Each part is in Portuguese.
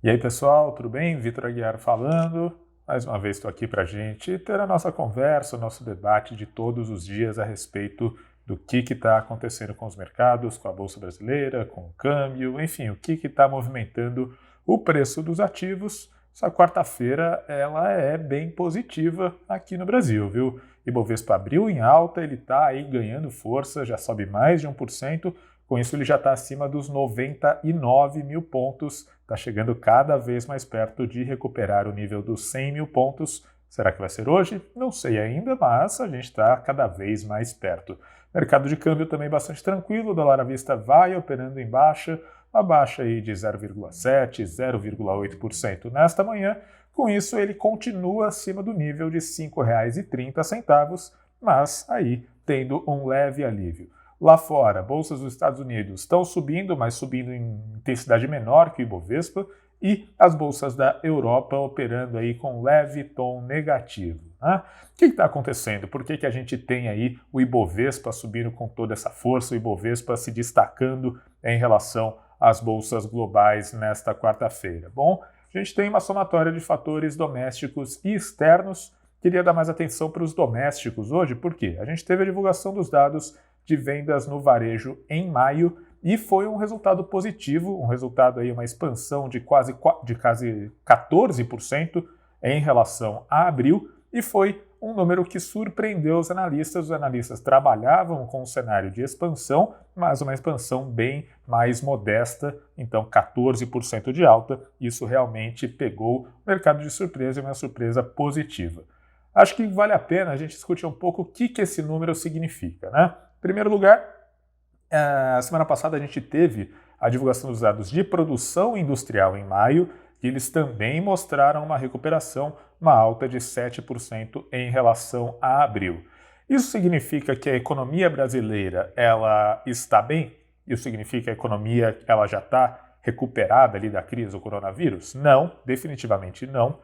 E aí, pessoal, tudo bem? Vitor Aguiar falando. Mais uma vez estou aqui para a gente ter a nossa conversa, o nosso debate de todos os dias a respeito do que está acontecendo com os mercados, com a Bolsa Brasileira, com o câmbio, enfim, o que está movimentando o preço dos ativos. Essa quarta-feira ela é bem positiva aqui no Brasil, viu? Ibovespa abriu em alta, ele está aí ganhando força, já sobe mais de 1%. Com isso, ele já está acima dos 99 mil pontos, está chegando cada vez mais perto de recuperar o nível dos 100 mil pontos. Será que vai ser hoje? Não sei ainda, mas a gente está cada vez mais perto. Mercado de câmbio também bastante tranquilo, o dólar à vista vai operando em baixa, uma baixa aí de 0,7%, 0,8% nesta manhã. Com isso, ele continua acima do nível de R$ 5,30, mas aí tendo um leve alívio. Lá fora, bolsas dos Estados Unidos estão subindo, mas subindo em intensidade menor que o Ibovespa, e as bolsas da Europa operando aí com um leve tom negativo. Né? O que está acontecendo? Por que a gente tem aí o Ibovespa subindo com toda essa força, o Ibovespa se destacando em relação às bolsas globais nesta quarta-feira? Bom, a gente tem uma somatória de fatores domésticos e externos. Queria dar mais atenção para os domésticos hoje, porque a gente teve a divulgação dos dados de vendas no varejo em maio e foi um resultado positivo, um resultado aí, uma expansão de quase 14% em relação a abril, e foi um número que surpreendeu os analistas. Os analistas trabalhavam com um cenário de expansão, mas uma expansão bem mais modesta, então 14% de alta. Isso realmente pegou o mercado de surpresa e uma surpresa positiva. Acho que vale a pena a gente discutir um pouco o que esse número significa, né? Em primeiro lugar, a semana passada a gente teve a divulgação dos dados de produção industrial em maio, e eles também mostraram uma recuperação, uma alta de 7% em relação a abril. Isso significa que a economia brasileira ela está bem? Isso significa que a economia ela já está recuperada ali da crise do coronavírus? Não, definitivamente não.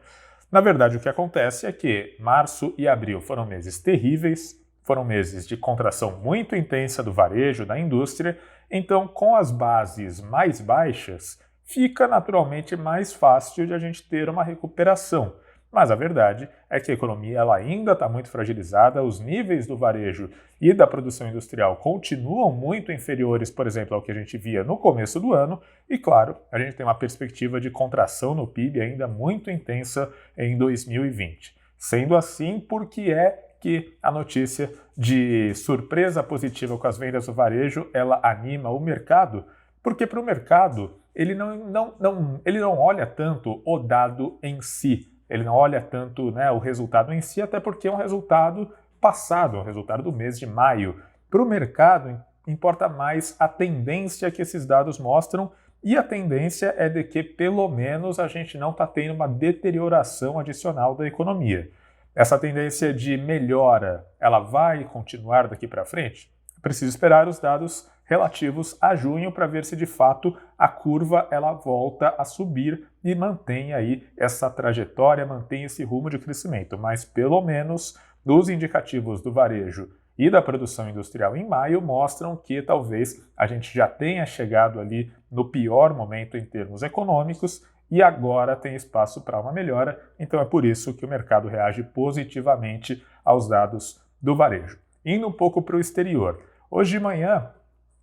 Na verdade, o que acontece é que março e abril foram meses terríveis, foram meses de contração muito intensa do varejo, da indústria, então com as bases mais baixas, fica naturalmente mais fácil de a gente ter uma recuperação. Mas a verdade é que a economia ela ainda está muito fragilizada, os níveis do varejo e da produção industrial continuam muito inferiores, por exemplo, ao que a gente via no começo do ano, e claro, a gente tem uma perspectiva de contração no PIB ainda muito intensa em 2020. Sendo assim, por que é que a notícia de surpresa positiva com as vendas do varejo ela anima o mercado? Porque para o mercado ele não olha tanto o dado em si, ele não olha tanto, né, o resultado em si, até porque é um resultado passado, um resultado do mês de maio. Para o mercado importa mais a tendência que esses dados mostram, e a tendência é de que pelo menos a gente não está tendo uma deterioração adicional da economia. Essa tendência de melhora, ela vai continuar daqui para frente? Preciso esperar os dados relativos a junho para ver se de fato a curva ela volta a subir e mantém aí essa trajetória, mantém esse rumo de crescimento. Mas pelo menos nos indicativos do varejo e da produção industrial em maio mostram que talvez a gente já tenha chegado ali no pior momento em termos econômicos e agora tem espaço para uma melhora, então é por isso que o mercado reage positivamente aos dados do varejo. Indo um pouco para o exterior. Hoje de manhã,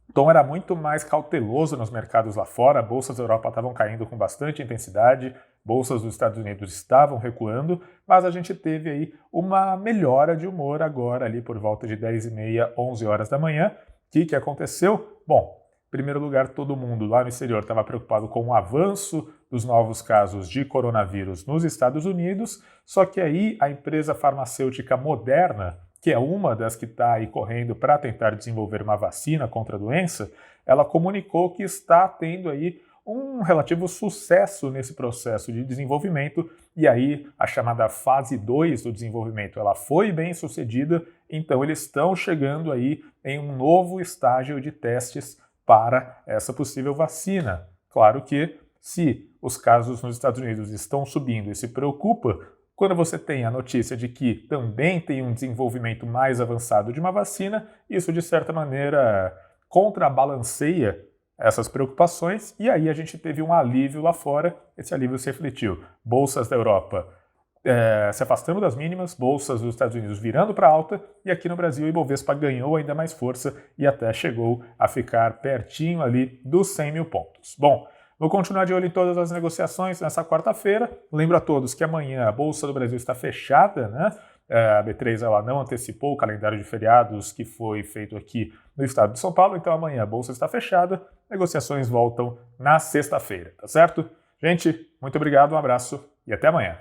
o tom era muito mais cauteloso nos mercados lá fora, bolsas da Europa estavam caindo com bastante intensidade, bolsas dos Estados Unidos estavam recuando, mas a gente teve aí uma melhora de humor agora ali por volta de 10h30, 11 horas da manhã. O que aconteceu? Bom, em primeiro lugar, todo mundo lá no exterior estava preocupado com o avanço dos novos casos de coronavírus nos Estados Unidos, só que aí a empresa farmacêutica Moderna, que é uma das que está aí correndo para tentar desenvolver uma vacina contra a doença, ela comunicou que está tendo aí um relativo sucesso nesse processo de desenvolvimento, e aí a chamada fase 2 do desenvolvimento ela foi bem sucedida, então eles estão chegando aí em um novo estágio de testes para essa possível vacina. Claro que se os casos nos Estados Unidos estão subindo e se preocupa, quando você tem a notícia de que também tem um desenvolvimento mais avançado de uma vacina, isso de certa maneira contrabalanceia essas preocupações, e aí a gente teve um alívio lá fora, esse alívio se refletiu. Bolsas da Europa se afastando das mínimas, bolsas dos Estados Unidos virando para alta, e aqui no Brasil o Ibovespa ganhou ainda mais força e até chegou a ficar pertinho ali dos 100 mil pontos. Bom, vou continuar de olho em todas as negociações nessa quarta-feira. Lembro a todos que amanhã a Bolsa do Brasil está fechada, né? A B3 ela não antecipou o calendário de feriados que foi feito aqui no estado de São Paulo, então amanhã a Bolsa está fechada, negociações voltam na sexta-feira, tá certo? Gente, muito obrigado, um abraço e até amanhã.